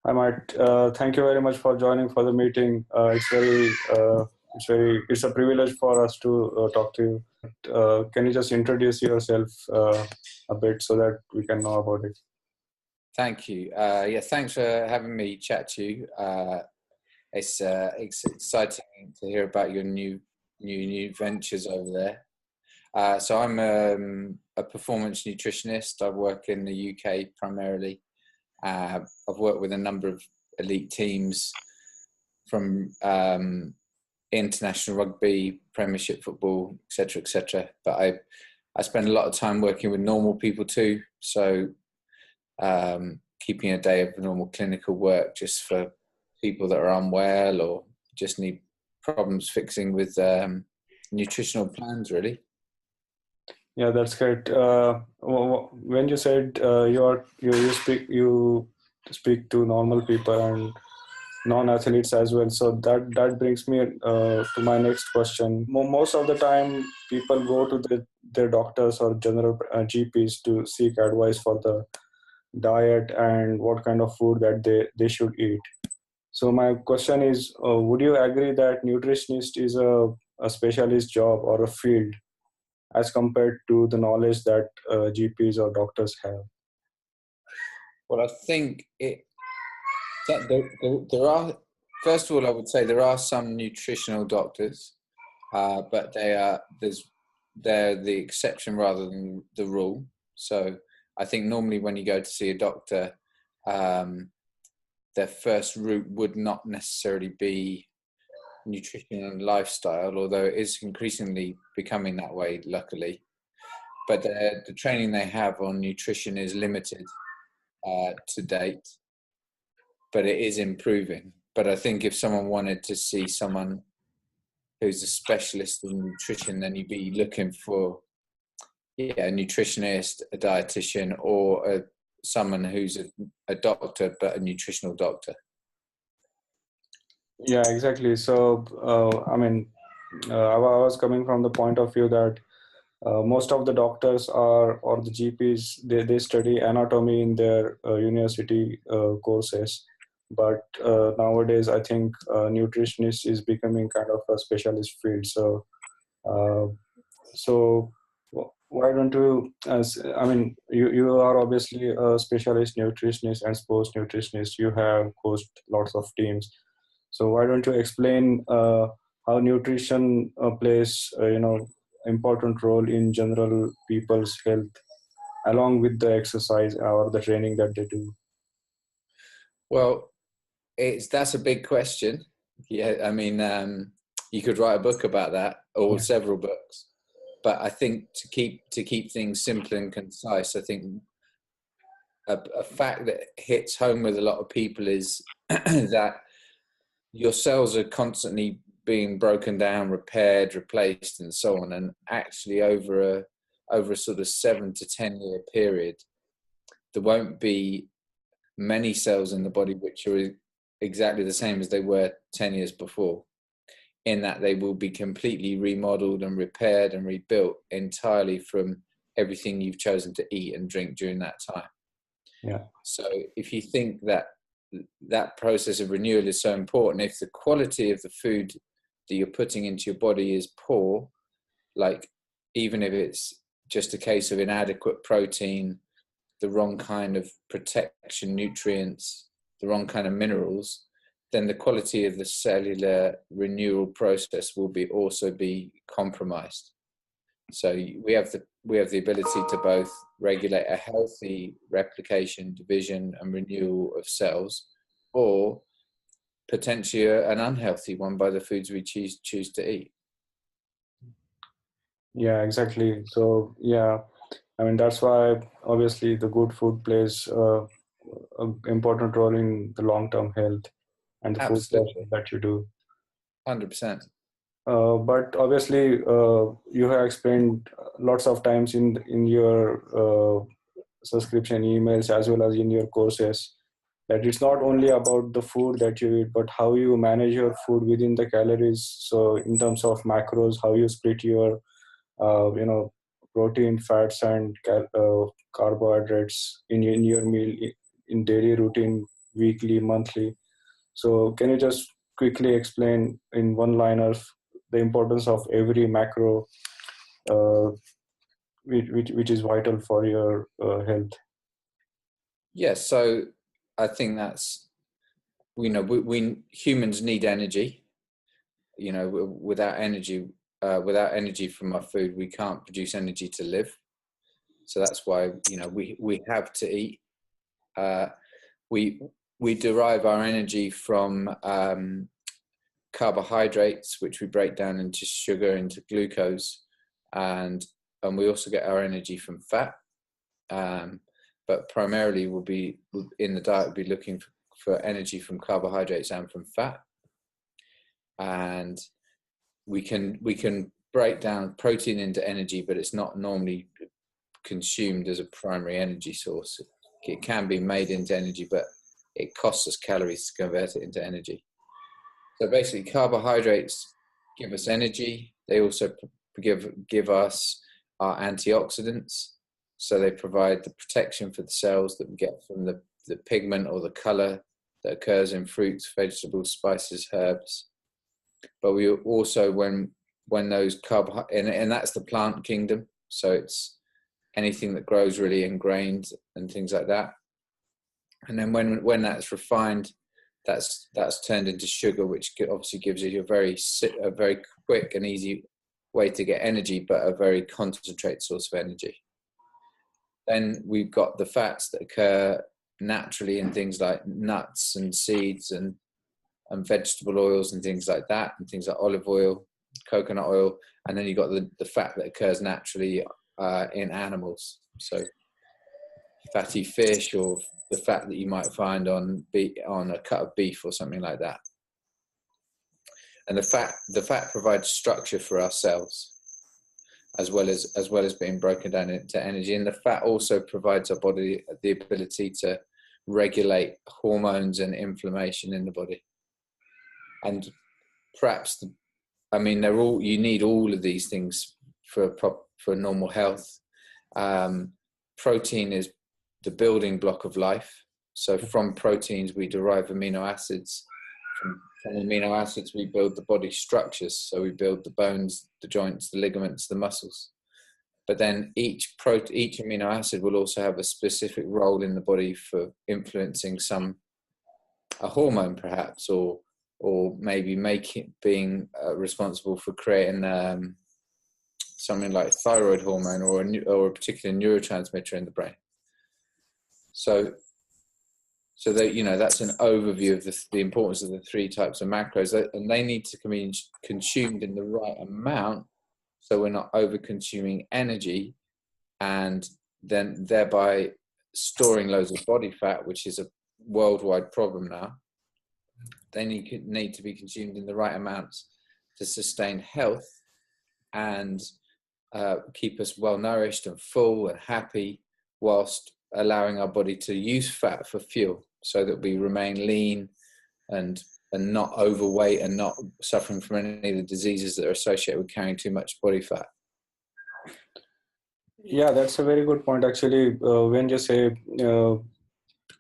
Hi, Matt. Thank you very much for joining for the meeting. It's a privilege for us to talk to you. Can you just introduce yourself a bit so that we can know about it? Thank you. Thanks for having me chat to you. It's exciting to hear about your new ventures over there. So I'm a performance nutritionist. I work in the UK primarily. I've worked with a number of elite teams from international rugby, Premiership football, etc. But I spend a lot of time working with normal people too. So keeping a day of normal clinical work just for people that are unwell or just need problems fixing with nutritional plans, really. Yeah, that's great. When you said you speak to normal people and non-athletes as well, so that brings me to my next question. Most of the time, people go to their doctors or general GPs to seek advice for the diet and what kind of food that they should eat. So my question is, would you agree that nutritionist is a specialist job or a field as compared to the knowledge that GPs or doctors have? Well, I think there are, first of all, I would say there are some nutritional doctors, but they're the exception rather than the rule. So I think normally when you go to see a doctor, their first route would not necessarily be nutrition and lifestyle, although it is increasingly becoming that way, luckily. But the training they have on nutrition is limited to date, but it is improving. But I think if someone wanted to see someone who's a specialist in nutrition, then you'd be looking for a nutritionist, a dietitian, or someone who's a doctor, but a nutritional doctor. Yeah, exactly. So, I was coming from the point of view that most of the doctors or the GPs, they study anatomy in their university courses. But nowadays, I think nutritionist is becoming kind of a specialist field. Uh, so why don't you, you are obviously a specialist nutritionist and sports nutritionist. You have coached lots of teams. So why don't you explain how nutrition plays, important role in general people's health, along with the exercise or the training that they do? Well, that's a big question. Yeah, I mean, you could write a book about that, or several books. But I think to keep things simple and concise, I think a fact that hits home with a lot of people is that your cells are constantly being broken down, repaired, replaced, and so on. And actually, over a sort of 7 to 10 year period, there won't be many cells in the body which are exactly the same as they were 10 years before, in that they will be completely remodeled and repaired and rebuilt entirely from everything you've chosen to eat and drink during that time. Yeah. So if you think that process of renewal is so important, if the quality of the food that you're putting into your body is poor, like even if it's just a case of inadequate protein, the wrong kind of protection nutrients, the wrong kind of minerals, then the quality of the cellular renewal process will also be compromised. So we have the ability to both regulate a healthy replication, division, and renewal of cells, or potentially an unhealthy one by the foods we choose to eat. Yeah, exactly. So yeah, I mean that's why obviously the good food plays an important role in the long-term health and the food that you do. 100%. But obviously, you have explained lots of times in your subscription emails as well as in your courses that it's not only about the food that you eat, but how you manage your food within the calories. So in terms of macros, how you split your, protein, fats, and carbohydrates in your meal in daily routine weekly, monthly. So can you just quickly explain in one liner the importance of every macro, uh, which is vital for your health? Yes, so I think that's, we humans need energy. Without energy from our food, we can't produce energy to live. So that's why we have to eat. We derive our energy from carbohydrates, which we break down into sugar, into glucose, and we also get our energy from fat. But primarily, we'll be in the diet. We'll be looking for energy from carbohydrates and from fat, and we can break down protein into energy, but it's not normally consumed as a primary energy source. It can be made into energy, but it costs us calories to convert it into energy. So basically, carbohydrates give us energy. They also give us our antioxidants. So they provide the protection for the cells that we get from the pigment or the color that occurs in fruits, vegetables, spices, herbs. But we also, when those and that's the plant kingdom. So it's anything that grows really in grains and things like that. And then when that's refined, that's turned into sugar, which obviously gives you a very quick and easy way to get energy, but a very concentrated source of energy. Then we've got the fats that occur naturally in things like nuts and seeds and vegetable oils and things like that, and things like olive oil, coconut oil. And then you've got the fat that occurs naturally in animals. So fatty fish, or the fat that you might find on a cut of beef or something like that. And the fat provides structure for our cells, as well as being broken down into energy. And the fat also provides our body the ability to regulate hormones and inflammation in the body. And perhaps, you need all of these things for normal health. Protein is the building block of life. So from proteins, we derive amino acids. From amino acids, we build the body structures. So we build the bones, the joints, the ligaments, the muscles. But then each amino acid will also have a specific role in the body for influencing a hormone, perhaps, or maybe being responsible for creating something like thyroid hormone or a particular neurotransmitter in the brain. So that, that's an overview of the importance of the three types of macros, and they need to be consumed in the right amount, so we're not over consuming energy and then thereby storing loads of body fat, which is a worldwide problem now. They need to be consumed in the right amounts to sustain health and keep us well nourished and full and happy, whilst allowing our body to use fat for fuel, so that we remain lean and not overweight and not suffering from any of the diseases that are associated with carrying too much body fat. Yeah, that's a very good point. Actually, when you say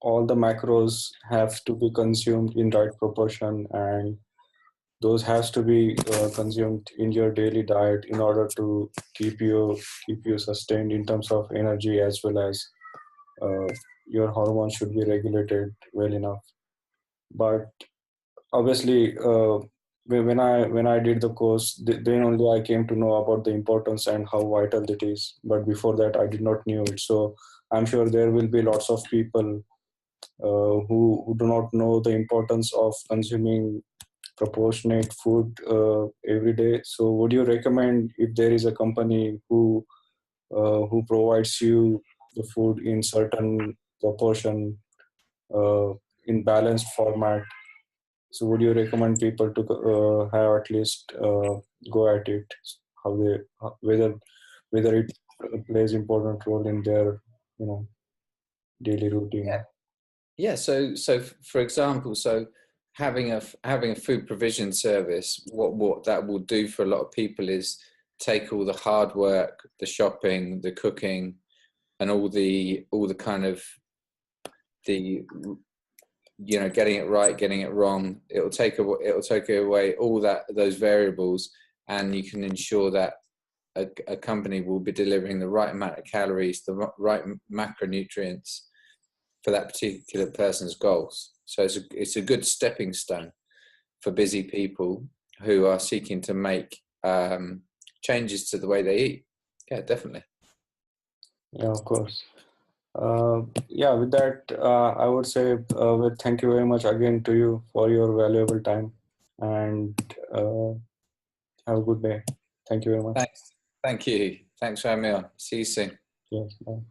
all the macros have to be consumed in right proportion, and those has to be consumed in your daily diet in order to keep you sustained in terms of energy, as well as your hormones should be regulated well enough. But obviously, when I did the course, then only I came to know about the importance and how vital it is. But before that, I did not knew it. So I'm sure there will be lots of people who do not know the importance of consuming proportionate food every day. So would you recommend, if there is a company who provides you the food in certain proportion, in balanced format, so would you recommend people to have at least go at it, how they whether it plays important role in their daily routine? Yeah. So for example, having a food provision service, what that will do for a lot of people is take all the hard work, the shopping, the cooking, and all the kind of the getting it right, getting it wrong. It'll take away all those variables, and you can ensure that a company will be delivering the right amount of calories, the right macronutrients for that particular person's goals. So it's a good stepping stone for busy people who are seeking to make changes to the way they eat. Yeah, definitely. Yeah, of course. Yeah, with that, I would say thank you very much again to you for your valuable time, and have a good day. Thank you very much. Thanks. Thank you. Thanks for having me on. See you soon. Yes, bye.